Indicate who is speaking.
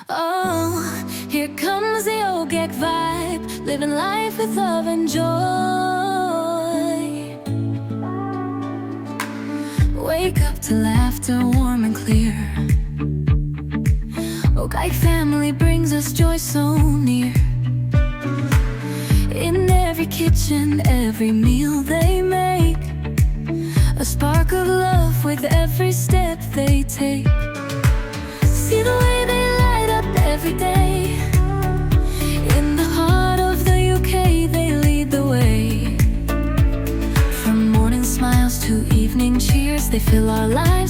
Speaker 1: Oh, here comes the old gag vibe, living life with love and joy. Wake up to laughter warm and clear. Okro family brings us joy so near. In every kitchen, every meal they make, a spark of love with every step they take. See the way they light up every day. In the heart of the UK they lead the way. From morning smiles to evening cheers, they fill our lives